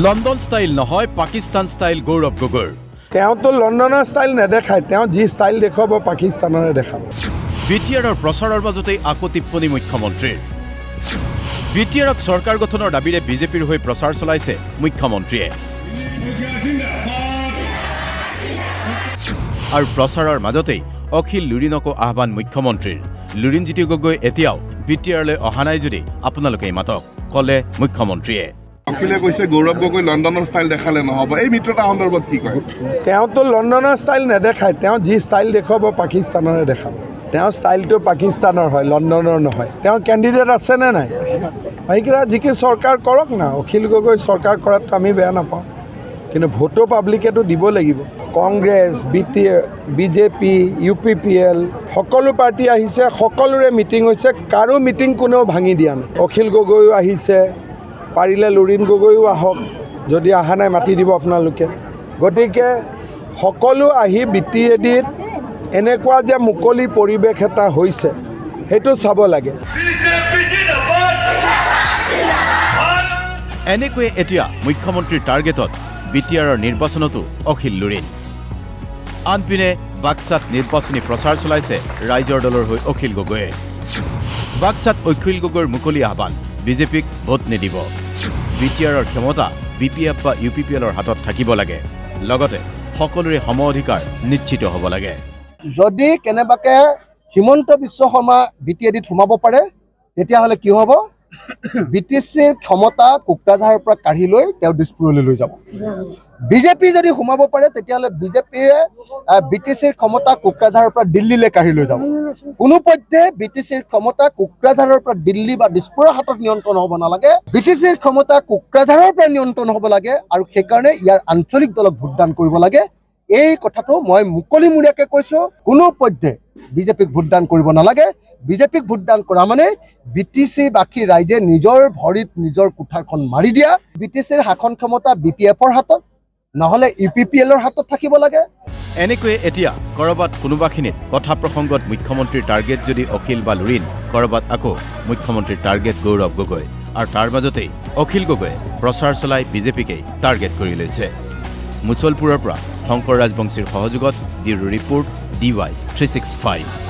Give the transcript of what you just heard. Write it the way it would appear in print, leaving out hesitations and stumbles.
London style নহয় Pakistan style গৌৰৱ গগৈৰ। তেওঁতো লণ্ডনৰ ষ্টাইল নেদেখায়, তেওঁ যি ষ্টাইল দেখুৱাব পাকিস্তানৰে দেখাব। বিটিআৰৰ প্ৰচাৰৰ মাজতেই আকৌ টিপ্পনী মুখ্যমন্ত্ৰীৰ। বিটিআৰক চৰকাৰ গঠনৰ দাবীৰে বিজেপিৰ হৈ প্ৰচাৰ চলাইছে মুখ্যমন্ত্ৰীয়ে। আৰু প্ৰচাৰৰ মাজতেই অখিল লুৰিণকো আহ্বান মুখ্যমন্ত্ৰীৰ। লুৰিণজ্যোতি গগৈ এতিয়াও বিটিআৰলৈ অহা নাই যদি আপোনালোকেই মাতক, ক'লে মুখ্যমন্ত্ৰীয়ে। অখিলে কৈছে গৌৰৱ গগৈ লণ্ডনৰ ষ্টাইল দেখালে নহ'ব, এই মিত্ৰতা সন্দৰ্ভত কি কয়? তেওঁতো লণ্ডনৰ ষ্টাইল নেদেখায়, তেওঁ যি ষ্টাইল দেখুৱাব পাকিস্তানৰে দেখাব। তেওঁৰ ষ্টাইলটো পাকিস্তানৰ হয়, লণ্ডনৰ নহয়। তেওঁ কেণ্ডিডেট আছেনে নাই? সেইকেইটা যিকি চৰকাৰ কৰক না, অখিল গগৈ চৰকাৰ কৰাততো আমি বেয়া নাপাওঁ, কিন্তু ভোটো পাব্লিকেতো দিব লাগিব। কংগ্ৰেছ, বিজেপি, UPPL সকলো পাৰ্টি আহিছে, সকলোৰে মিটিং হৈছে, কাৰো মিটিং কোনেও ভাঙি দিয়া নাই। অখিল গগৈও আহিছে, পাৰিলে লুৰিণ গগৈও আহক, যদি অহা নাই মাতি দিব আপোনালোকে। গতিকে সকলো আহি BTADত এনেকুৱা যে মুকলি পৰিৱেশ এটা হৈছে সেইটো চাব লাগে। এনেকৈয়ে এতিয়া মুখ্যমন্ত্ৰীৰ টাৰ্গেটত বিটিআৰৰ নিৰ্বাচনতো অখিল লুৰিণ। আনপিনে বাক্সাত নিৰ্বাচনী প্ৰচাৰ চলাইছে ৰাইজৰ দলৰ হৈ অখিল গগৈয়ে। বাক্সাত অখিল গগৈৰ মুকলি আহ্বান, বিজেপিক ভোট নিদিব। বিটিআৰৰ ক্ষমতা BPF বা UPPLৰ হাতত থাকিব লাগে, লগতে সকলোৰে সম অধিকাৰ নিশ্চিত হ'ব লাগে। যদি কেনেবাকে হিমন্ত বিশ্ব শৰ্মা BTADত সোমাব পাৰে, তেতিয়াহ'লে কি হ'ব? BTCৰ ক্ষমতা কোকৰাঝাৰৰ পৰা কাঢ়ি লৈ তেওঁ দিছপুৰলৈ লৈ যাব। বিজেপি যদি সোমাব পাৰে, তেতিয়াহ'লে বিজেপিয়ে BTCৰ ক্ষমতা কোকৰাঝাৰৰ পৰা দিল্লীলৈ কাঢ়ি লৈ যাব। কোনোপধ্যে BTCৰ ক্ষমতা কোকৰাঝাৰৰ পৰা দিল্লী বা দিছপুৰৰ হাতত নিয়ন্ত্ৰণ হ'ব নালাগে। BTCৰ ক্ষমতা কোকৰাঝাৰৰ পৰা নিয়ন্ত্ৰণ হ'ব লাগে, আৰু সেইকাৰণে ইয়াৰ আঞ্চলিক দলক ভোটদান কৰিব লাগে। এই কথাটো মই মুকলিমূৰীয়াকৈ কৈছোঁ, কোনোপধ্যে বিজেপিক ভোটদান কৰিব নালাগে। বিজেপিক ভোটদান কৰা মানে BTC-বাসী ৰাইজে নিজৰ ভৰিত নিজৰ কুঠাৰখন মাৰি দিয়া। BTCৰ শাসন ক্ষমতা BPFৰ হাতত, নহ'লে UPPLৰ হাতত থাকিব লাগে। এনেকৈয়ে এতিয়া ক'ৰবাত কোনোবাখিনিত কথা প্ৰসংগত মুখ্যমন্ত্ৰীৰ টাৰ্গেট যদি অখিল বা লুৰিণ, ক'ৰবাত আকৌ মুখ্যমন্ত্ৰীৰ টাৰ্গেট গৌৰৱ গগৈ, আৰু তাৰ মাজতেই অখিল গগৈয়ে প্ৰচাৰ চলাই বিজেপিকেই টাৰ্গেট কৰি লৈছে। মুছলপুৰৰ পৰা শংকৰ ৰাজবংশীৰ সহযোগত ব্যুৰো ৰিপৰ্ট DY 365।